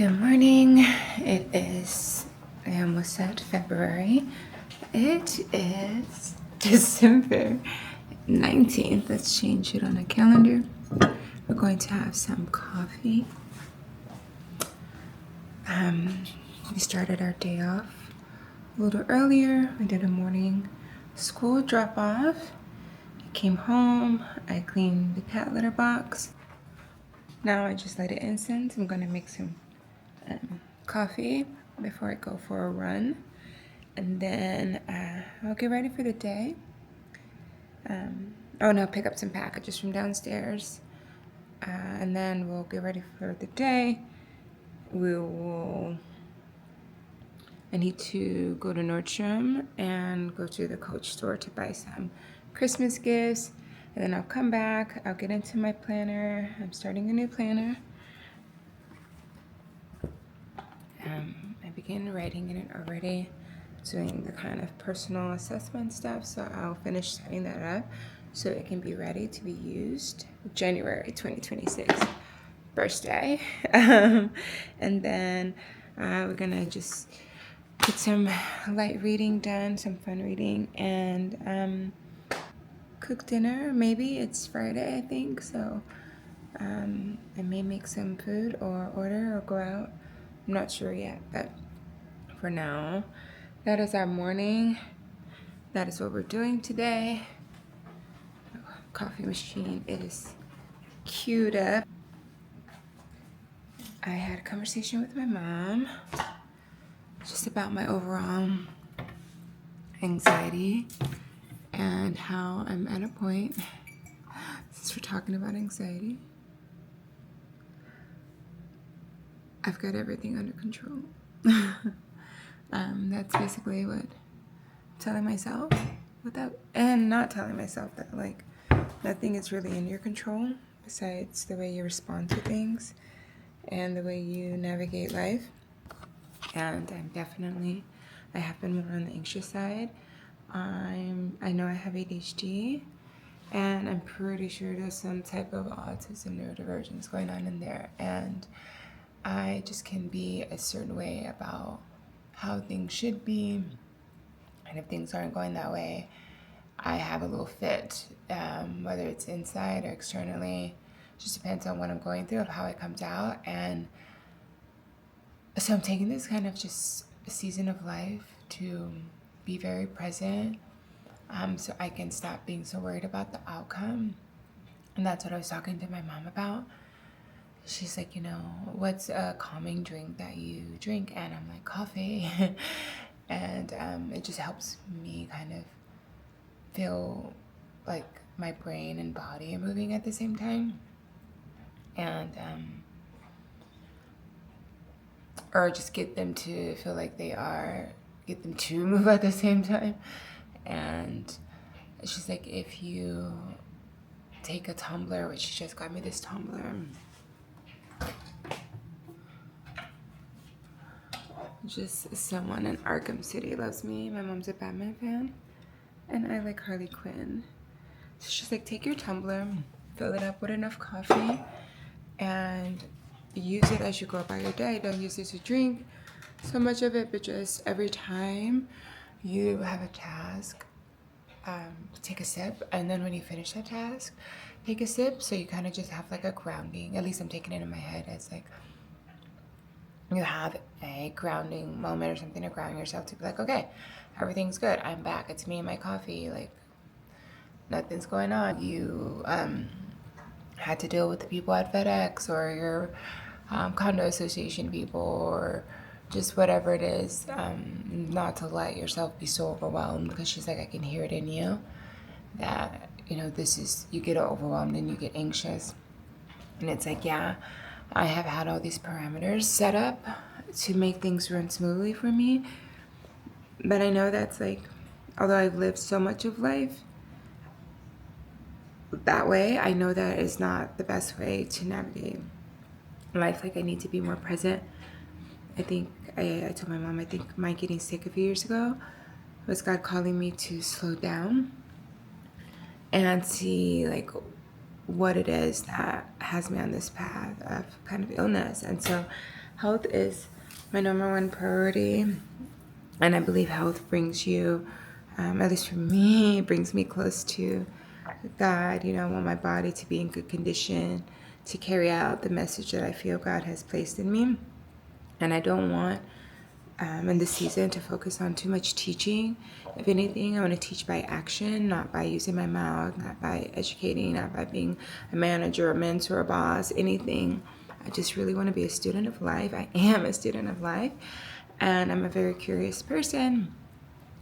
Good morning. It is, I almost said February. It is December 19th. Let's change it on the calendar. We're going to have some coffee. We started our day off a little earlier. We did a morning school drop off. I came home. I cleaned the cat litter box. Now I just light an incense. I'm going to make some coffee before I go for a run, and then I'll get ready for the day. Pick up some packages from downstairs, and then we'll get ready for the day. I need to go to Nordstrom and go to the Coach store to buy some Christmas gifts, and then I'll come back. I'll get into my planner. I'm starting a new planner. I began writing in it already, doing the kind of personal assessment stuff, so I'll finish setting that up so it can be ready to be used January 2026, first day. And then we're gonna just get some light reading done, some fun reading, and cook dinner. Maybe it's Friday, I think, so I may make some food or order or go out. I'm not sure yet, but for now, that is our morning. That is what we're doing today. Coffee machine is queued up. I had a conversation with my mom just about my overall anxiety and how I'm at a point, since we're talking about anxiety, I've got everything under control. That's basically what I'm telling myself, and not telling myself that like nothing is really in your control besides the way you respond to things and the way you navigate life. And I have been more on the anxious side. I know I have ADHD, and I'm pretty sure there's some type of autism neurodivergence going on in there, and I just can be a certain way about how things should be, and if things aren't going that way, I have a little fit, whether it's inside or externally. Just depends on what I'm going through, of how it comes out. And so I'm taking this kind of just season of life to be very present, so I can stop being so worried about the outcome. And that's what I was talking to my mom about. She's like, what's a calming drink that you drink? And I'm like, coffee. And it just helps me kind of feel like my brain and body are moving at the same time. And or just get them to feel like get them to move at the same time. And she's like, if you take a tumbler, which she just got me this tumbler, just someone in Arkham City loves me. My mom's a Batman fan, and I like Harley Quinn. So she's like, take your tumbler, fill it up with enough coffee, and use it as you go about your day. Don't use it to drink so much of it, but just every time you have a task, take a sip, and then when you finish that task, take a sip, so you kind of just have like a grounding. At least I'm taking it in my head as like you have a grounding moment or something to ground yourself, to be like, okay, everything's good. I'm back. It's me and my coffee. Like, nothing's going on. You had to deal with the people at FedEx or your condo association people or just whatever it is, not to let yourself be so overwhelmed, because she's like, I can hear it in you that, you get overwhelmed and you get anxious. And it's like, yeah, I have had all these parameters set up to make things run smoothly for me. But I know that's like, although I've lived so much of life that way, I know that is not the best way to navigate life. Like, I need to be more present. I think I told my mom, I think my getting sick a few years ago was God calling me to slow down and see like what it is that has me on this path of kind of illness. And so health is my number one priority. And I believe health brings you, at least for me, brings me close to God. I want my body to be in good condition to carry out the message that I feel God has placed in me. And I don't want in this season to focus on too much teaching. If anything, I want to teach by action, not by using my mouth, not by educating, not by being a manager, a mentor, a boss, anything. I just really want to be a student of life. I am a student of life, and I'm a very curious person.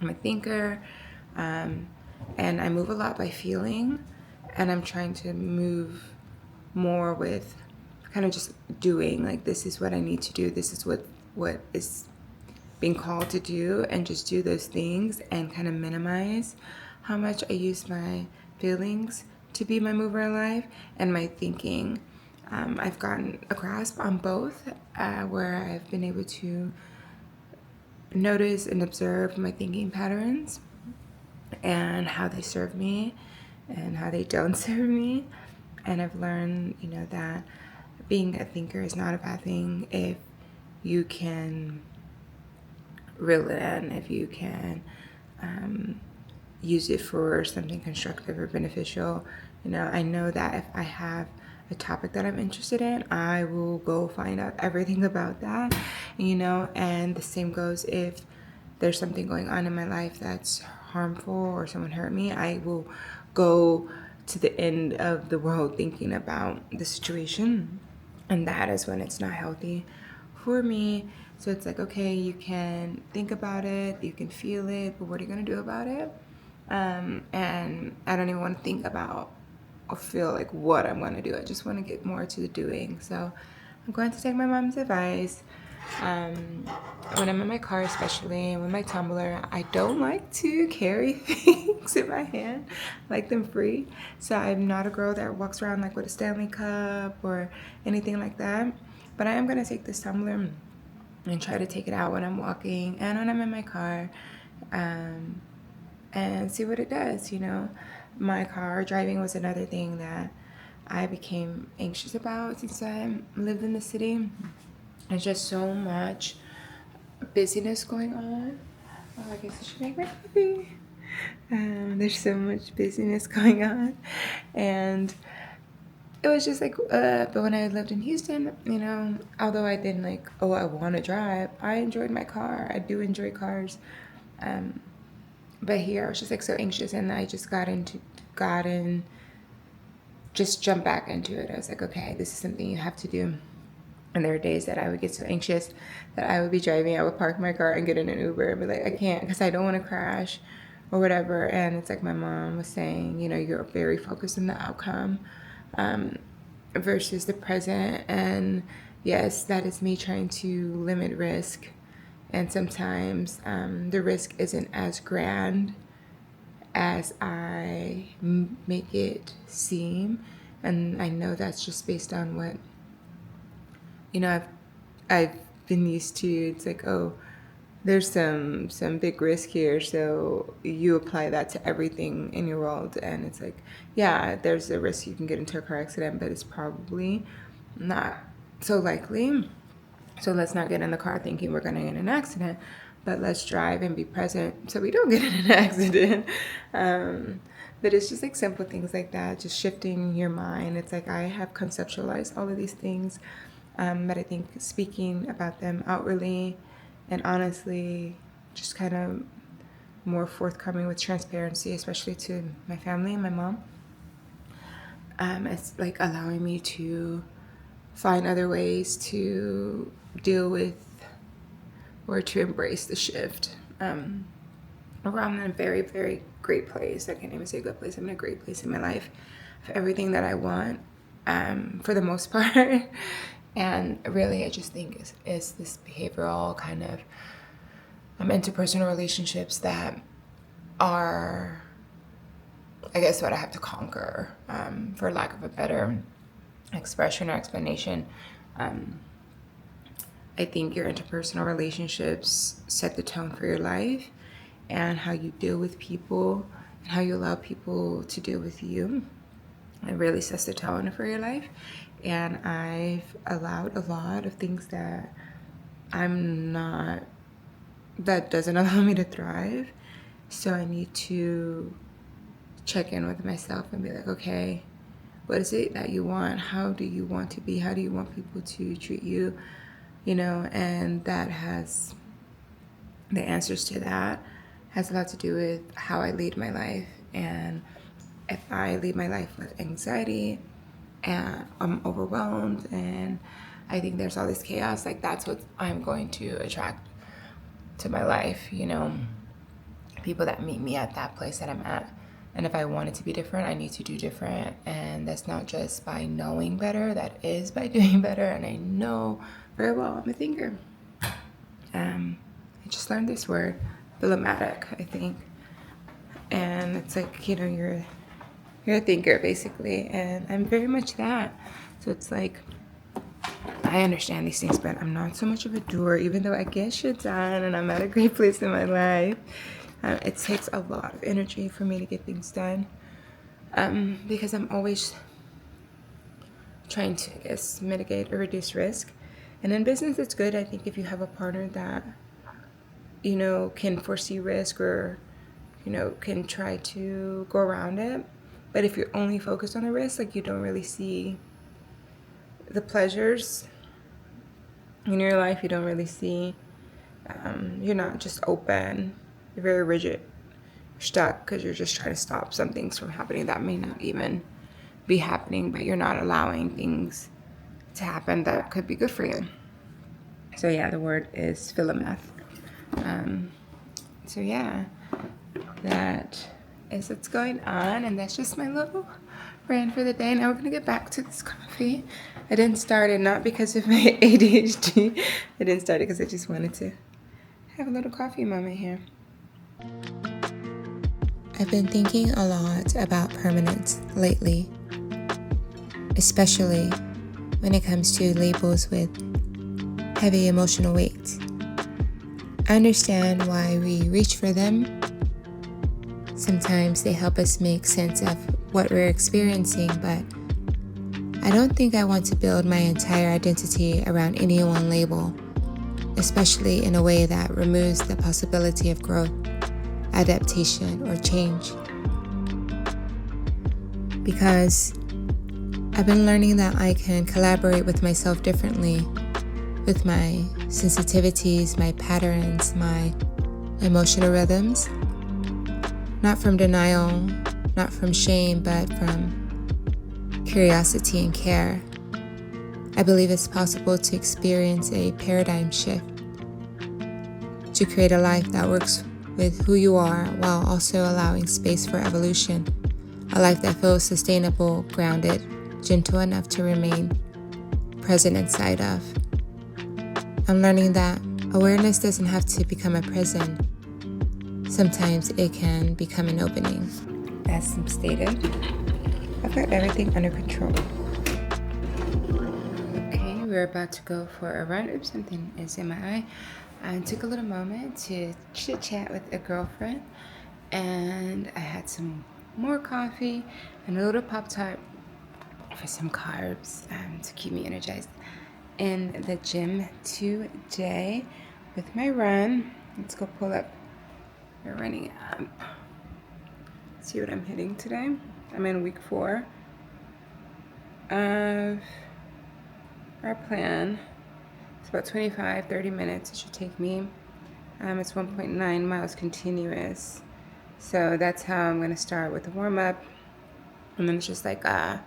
I'm a thinker, and I move a lot by feeling, and I'm trying to move more with kind of just doing, like, this is what I need to do, this is what is being called to do, and just do those things and kind of minimize how much I use my feelings to be my mover in life and my thinking. I've gotten a grasp on both, where I've been able to notice and observe my thinking patterns and how they serve me and how they don't serve me. And I've learned, that being a thinker is not a bad thing if you can reel it in, if you can use it for something constructive or beneficial. I know that if I have a topic that I'm interested in, I will go find out everything about that, and the same goes if there's something going on in my life that's harmful or someone hurt me, I will go to the end of the world thinking about the situation. And that is when it's not healthy for me. So it's like, okay, you can think about it, you can feel it, but what are you going to do about it? And I don't even want to think about or feel like what I'm going to do. I just want to get more to the doing. So I'm going to take my mom's advice. When I'm in my car, especially with my tumbler, I don't like to carry things in my hand. I like them free. So I'm not a girl that walks around like with a Stanley Cup or anything like that. But I am going to take this tumbler and try to take it out when I'm walking and when I'm in my car, and see what it does. My car driving was another thing that I became anxious about since I lived in the city. There's just so much busyness going on. Oh, I guess I should make my coffee. There's so much busyness going on, and it was just like, but when I lived in Houston, although I didn't I want to drive, I enjoyed my car. I do enjoy cars. But here I was just so anxious, and I just just jumped back into it. I was like, okay, this is something you have to do. And there were days that I would get so anxious that I would be driving, I would park my car and get in an Uber and be like, I can't, because I don't want to crash or whatever. And it's like my mom was saying, you're very focused on the outcome versus the present. And yes, that is me trying to limit risk. And sometimes the risk isn't as grand as I make it seem. And I know that's just based on what I've been used to. It's like, oh, there's some big risk here, so you apply that to everything in your world, and it's like, yeah, there's a risk you can get into a car accident, but it's probably not so likely. So let's not get in the car thinking we're going to get in an accident, but let's drive and be present so we don't get in an accident. But it's just simple things like that, just shifting your mind. It's like I have conceptualized all of these things. But I think speaking about them outwardly and honestly, just kind of more forthcoming with transparency, especially to my family and my mom, it's allowing me to find other ways to deal with or to embrace the shift. I'm in a very, very great place. I can't even say good place. I'm in a great place in my life for everything that I want, for the most part. And really, I just think is this behavioral kind of interpersonal relationships that are, I guess, what I have to conquer, for lack of a better expression or explanation. I think your interpersonal relationships set the tone for your life and how you deal with people and how you allow people to deal with you. It really sets the tone for your life. And I've allowed a lot of things that I'm not, that doesn't allow me to thrive. So I need to check in with myself and be like, okay, what is it that you want? How do you want to be? How do you want people to treat you? You know, and that has, the answers to that has a lot to do with how I lead my life. And if I lead my life with anxiety and I'm overwhelmed and I think there's all this chaos, like that's what I'm going to attract to my life, you know, people that meet me at that place that I'm at. And if I want it to be different, I need to do different. And that's not just by knowing better, that is by doing better. And I know very well I'm a thinker. I just learned this word, philomatic, I think. And it's like, you know, you're a thinker basically, and I'm very much that. So it's like, I understand these things, but I'm not so much of a doer, even though I get shit done and I'm at a great place in my life. It takes a lot of energy for me to get things done, because I'm always trying to, I guess, mitigate or reduce risk. And in business, it's good, I think, if you have a partner that, you know, can foresee risk or, you know, can try to go around it. But if you're only focused on the risk, like you don't really see the pleasures in your life, you don't really see, you're not just open, you're very rigid, you're stuck because you're just trying to stop some things from happening that may not even be happening, but you're not allowing things to happen that could be good for you. So yeah, the word is philomath. So yeah, that is what's going on, and that's just my little rant for the day. Now we're gonna get back to this coffee. I didn't start it not because of my ADHD. I didn't start it because I just wanted to have a little coffee moment here. I've been thinking a lot about permanence lately, especially when it comes to labels with heavy emotional weight. I understand why we reach for them. Sometimes they help us make sense of what we're experiencing, but I don't think I want to build my entire identity around any one label, especially in a way that removes the possibility of growth, adaptation, or change. Because I've been learning that I can collaborate with myself differently, with my sensitivities, my patterns, my emotional rhythms. Not from denial, not from shame, but from curiosity and care. I believe it's possible to experience a paradigm shift, to create a life that works with who you are while also allowing space for evolution, a life that feels sustainable, grounded, gentle enough to remain present inside of. I'm learning that awareness doesn't have to become a prison. Sometimes it can become an opening. As stated, I've got everything under control. Okay, we're about to go for a run. Oops, something is in my eye. I took a little moment to chit chat with a girlfriend, and I had some more coffee and a little Pop-Tart for some carbs to keep me energized in the gym today with my run. Let's go pull up. We're running up. See what I'm hitting today. I'm in week 4 of our plan. It's about 25-30 minutes it should take me. It's 1.9 miles continuous. So that's how I'm going to start with the warm-up. And then it's just like a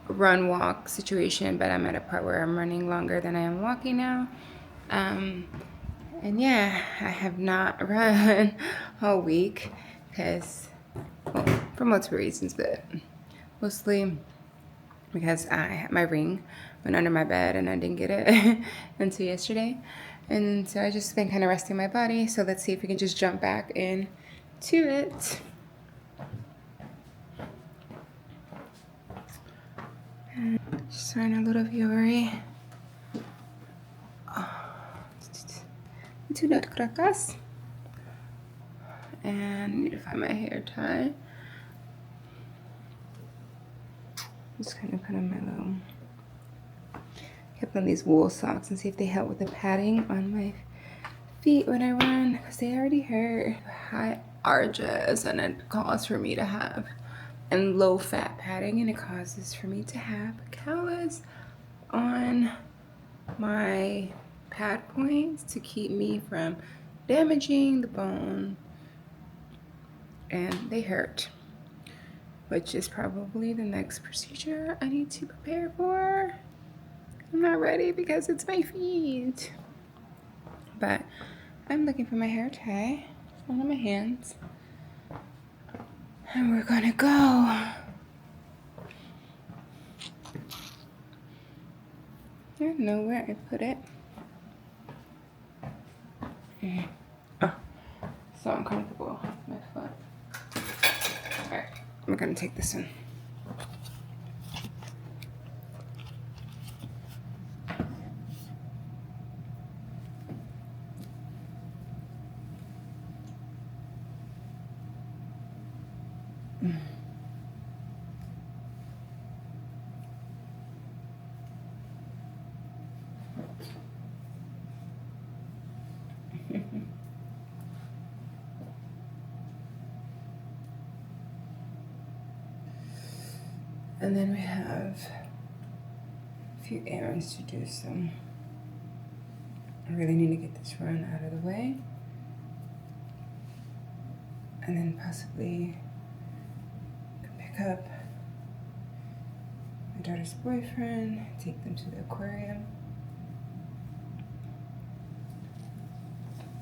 run-walk situation, but I'm at a part where I'm running longer than I am walking now. And yeah, I have not run all week because, well, for multiple reasons, but mostly because my ring went under my bed and I didn't get it until yesterday. And so I just been kind of resting my body. So let's see if we can just jump back into it. Just run a little Vuori. Two nut crackers. And I need to find my hair tie. Just kind of put on my little look on these wool socks and see if they help with the padding on my feet when I run, because they already hurt. High arches, and it calls for me to have, and low fat padding, and it causes for me to have callus on my pad points to keep me from damaging the bone, and they hurt, which is probably the next procedure I need to prepare for. I'm not ready because it's my feet, but I'm looking for my hair tie on my hands, and we're gonna go. I don't know where I put it. Oh, so uncomfortable with my foot. Alright, I'm gonna take this one. And then we have a few errands to do, so I really need to get this run out of the way. And then possibly pick up my daughter's boyfriend, take them to the aquarium.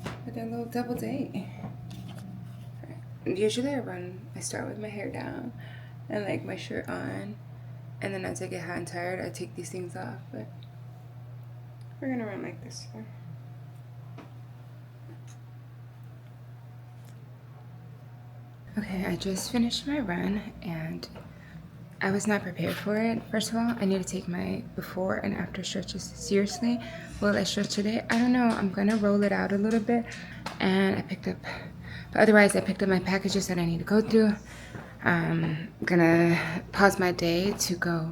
I did a little double date. Usually I start with my hair down and like my shirt on, and then as I get hot and tired, I take these things off, but we're gonna run like this. Okay, I just finished my run and I was not prepared for it. First of all, I need to take my before and after stretches seriously. Will I stretch today? I don't know. I'm gonna roll it out a little bit, and I picked up, but otherwise I picked up my packages that I need to go through. I'm gonna pause my day to go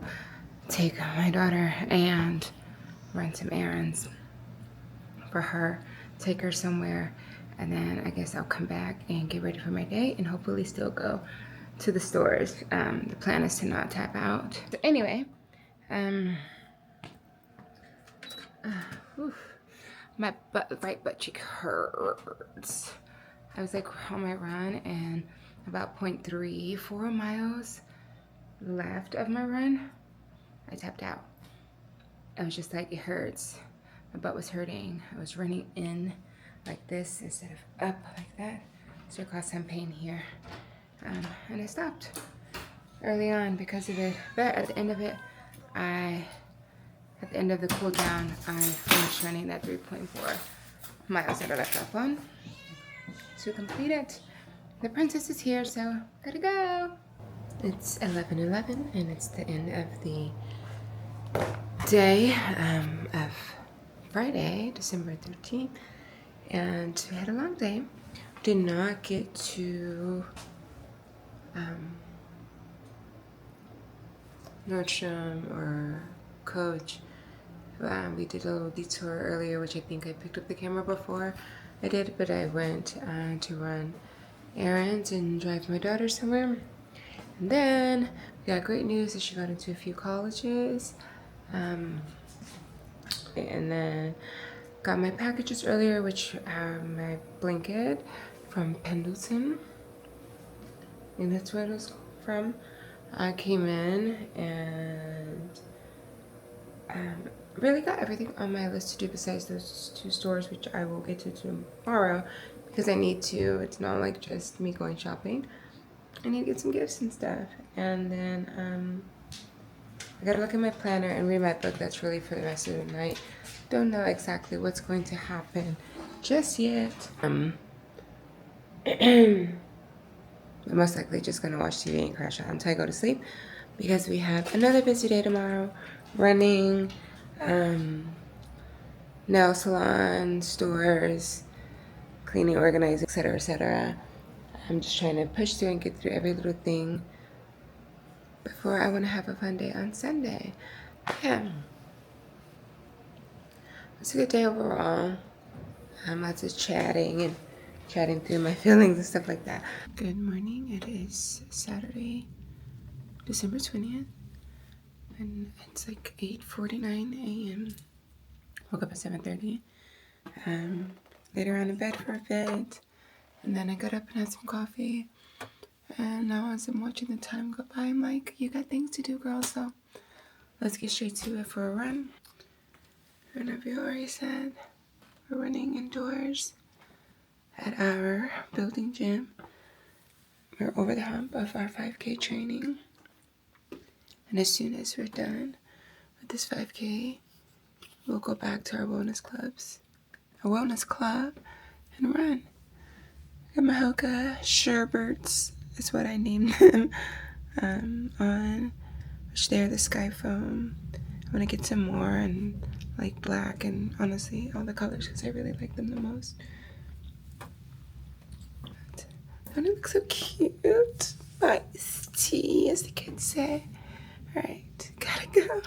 take my daughter and run some errands for her, take her somewhere, and then I guess I'll come back and get ready for my day and hopefully still go to the stores. The plan is to not tap out. So anyway, my right butt cheek hurts. I was like on my run and about 0.34 miles left of my run, I tapped out. I was just like, it hurts. My butt was hurting. I was running in like this instead of up like that. So it caused some pain here. And I stopped early on because of it. But at the end of it, at the end of the cool down, I finished running that 3.4 miles that I left off on to complete it. The princess is here, so gotta go. It's 11:11 and it's the end of the day of Friday, December 13th. And we had a long day. Did not get to Nordstrom or Coach. We did a little detour earlier, which I think I picked up the camera before I did, but I went to run errands and drive my daughter somewhere. And then we got great news that she got into a few colleges. And then got my packages earlier, which my blanket from Pendleton, and that's where it was from. I came in and really got everything on my list to do besides those two stores, which I will get to tomorrow because I need to. It's not like just me going shopping. I need to get some gifts and stuff. And then I gotta look at my planner and read my book. That's really for the rest of the night. Don't know exactly what's going to happen just yet. I'm most likely just gonna watch TV and crash out until I go to sleep because we have another busy day tomorrow. Running, nail salon, stores, cleaning, organizing, etc., etc. I'm just trying to push through and get through every little thing before I want to have a fun day on Sunday. Yeah. It's a good day overall. Lots of chatting and chatting through my feelings and stuff like that. Good morning. It is Saturday, December 20th, and it's like 8:49 a.m. Woke up at 7:30. Laid around in bed for a bit, and then I got up and had some coffee. And now as I'm watching the time go by, I'm like, you got things to do, girl, so let's get straight to it for a run. And I've already said, we're running indoors at our building gym. We're over the hump of our 5K training. And as soon as we're done with this 5K, we'll go back to our wellness club, and run. Got my Hoka Sherberts, is what I named them, on, which they're the Sky Foam. I want to get some more and like black and honestly all the colors because I really like them the most. Don't it look so cute? Iced tea, as the kids say. Alright, gotta go.